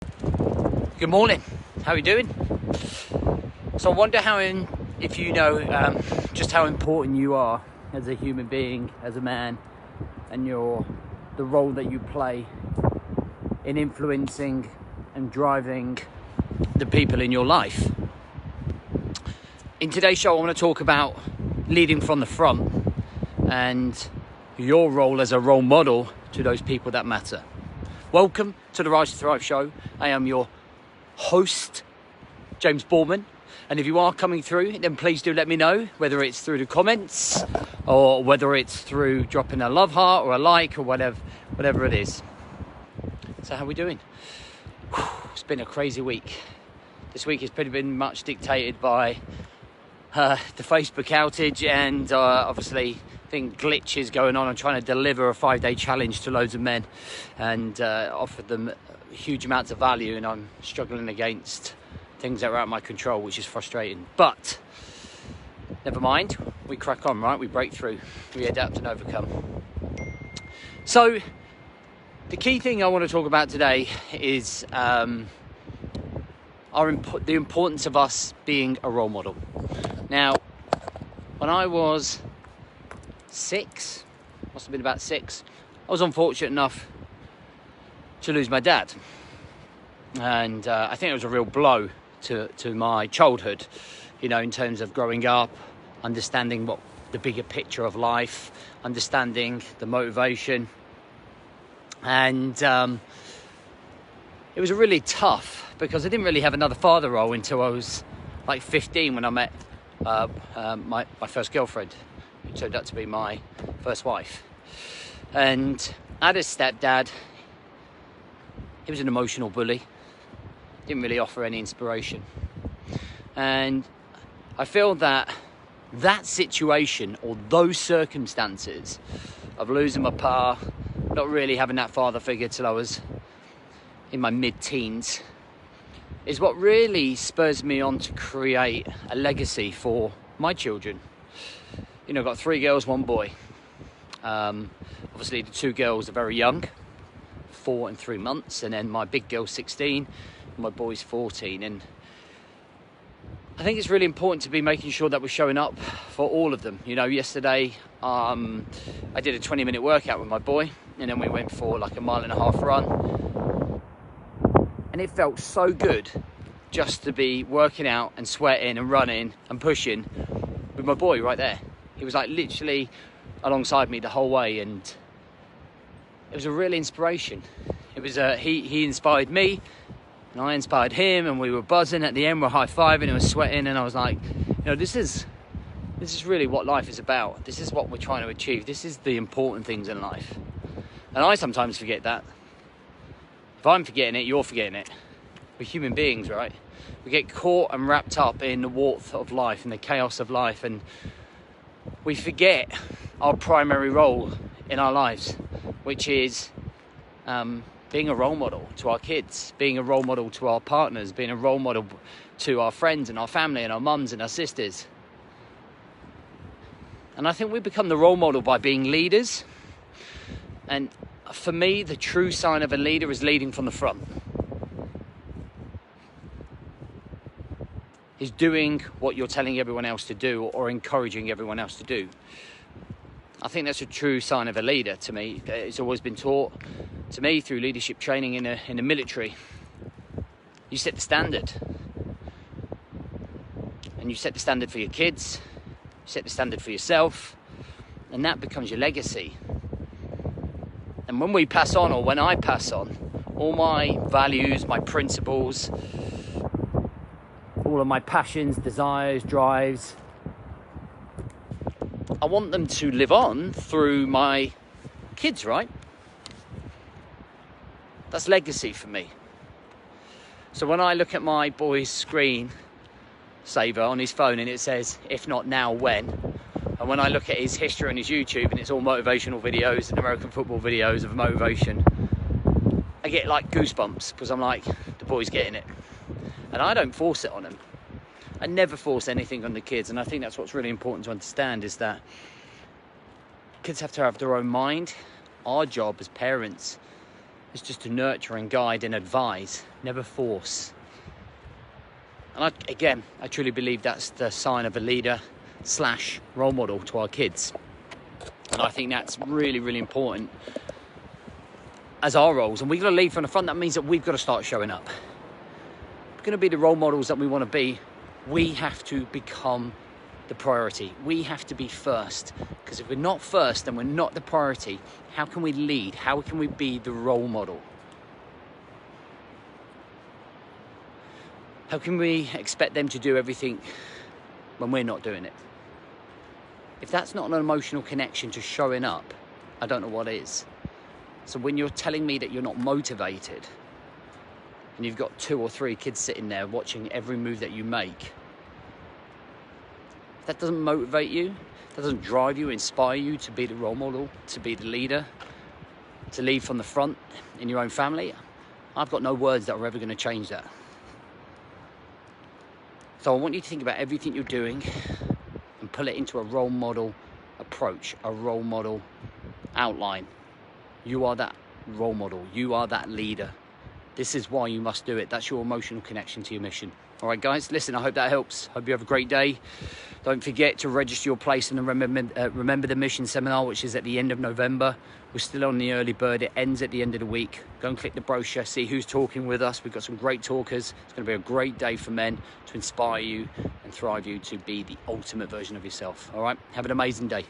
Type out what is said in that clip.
Good morning. How are you doing? So I wonder if you know just how important you are as a human being, as a man, and the role that you play in influencing and driving the people in your life. In today's show, I want to talk about leading from the front and your role as a role model to those people that matter. Welcome to the Rise to Thrive show. I am your host, James Borman, and if you are coming through, then please do let me know, whether it's through the comments or whether it's through dropping a love heart or a like or whatever it is. So how are we doing? It's been a crazy week. This week has pretty been much dictated by the Facebook outage and obviously glitches going on. I'm trying to deliver a 5-day challenge to loads of men and offer them huge amounts of value, and I'm struggling against things that are out of my control, which is frustrating. But never mind, we crack on, right? We break through, we adapt and overcome. So the key thing I want to talk about today is the importance of us being a role model. Now, when I was 6, must have been about 6, I was unfortunate enough to lose my dad, and I think it was a real blow to my childhood, you know, in terms of growing up, understanding what the bigger picture of life, understanding the motivation, and it was really tough because I didn't really have another father role until I was like 15 when I met my first girlfriend, who turned out to be my first wife. And I had a stepdad. He was an emotional bully, didn't really offer any inspiration. And I feel that situation or those circumstances of losing my pa, not really having that father figure till I was in my mid-teens, is what really spurs me on to create a legacy for my children. You know, I've got 3 girls, 1 boy. Obviously the 2 girls are very young, 4 and 3 months, and then my big girl's 16 and my boy's 14. And I think it's really important to be making sure that we're showing up for all of them. You know, yesterday I did a 20-minute workout with my boy, and then we went for like a 1.5 mile run, and it felt so good just to be working out and sweating and running and pushing with my boy right there. He was like literally alongside me the whole way, and it was a real inspiration. It was he inspired me, and I inspired him, and we were buzzing at the end. We're high-fiving and we're sweating, and I was like, you know, this is really what life is about. This is what we're trying to achieve. This is the important things in life. And I sometimes forget that. If I'm forgetting it, you're forgetting it. We're human beings, right? We get caught and wrapped up in the warmth of life and the chaos of life, and we forget our primary role in our lives, which is being a role model to our kids, being a role model to our partners, being a role model to our friends and our family and our mums and our sisters. And I think we become the role model by being leaders. And for me, the true sign of a leader is leading from the front. Is doing what you're telling everyone else to do or encouraging everyone else to do. I think that's a true sign of a leader to me. It's always been taught to me through leadership training in the military. You set the standard. And you set the standard for your kids, you set the standard for yourself, and that becomes your legacy. And when we pass on, or when I pass on, all my values, my principles, all of my passions, desires, drives, I want them to live on through my kids, right? That's legacy for me. So when I look at my boy's screen saver on his phone and it says, if not now, when? And when I look at his history on his YouTube and it's all motivational videos and American football videos of motivation, I get like goosebumps because I'm like, the boy's getting it. And I don't force it on him. I never force anything on the kids. And I think that's what's really important to understand, is that kids have to have their own mind. Our job as parents is just to nurture and guide and advise, never force. And I truly believe that's the sign of a leader / role model to our kids. And I think that's really, really important as our roles. And we've got to lead from the front. That means that we've got to start showing up. If we're going to be the role models that we want to be, we have to become the priority. We have to be first. Because if we're not first, then we're not the priority. How can we lead? How can we be the role model? How can we expect them to do everything when we're not doing it? If that's not an emotional connection to showing up, I don't know what is. So when you're telling me that you're not motivated, and you've got 2 or 3 kids sitting there watching every move that you make, if that doesn't motivate you, that doesn't drive you, inspire you to be the role model, to be the leader, to lead from the front in your own family, I've got no words that are ever going to change that. So I want you to think about everything you're doing and pull it into a role model approach, a role model outline. You are that role model. You are that leader. This is why you must do it. That's your emotional connection to your mission. All right, guys, listen, I hope that helps. Hope you have a great day. Don't forget to register your place in the Remember the Mission Seminar, which is at the end of November. We're still on the early bird. It ends at the end of the week. Go and click the brochure, see who's talking with us. We've got some great talkers. It's going to be a great day for men to inspire you and thrive you to be the ultimate version of yourself. All right, have an amazing day.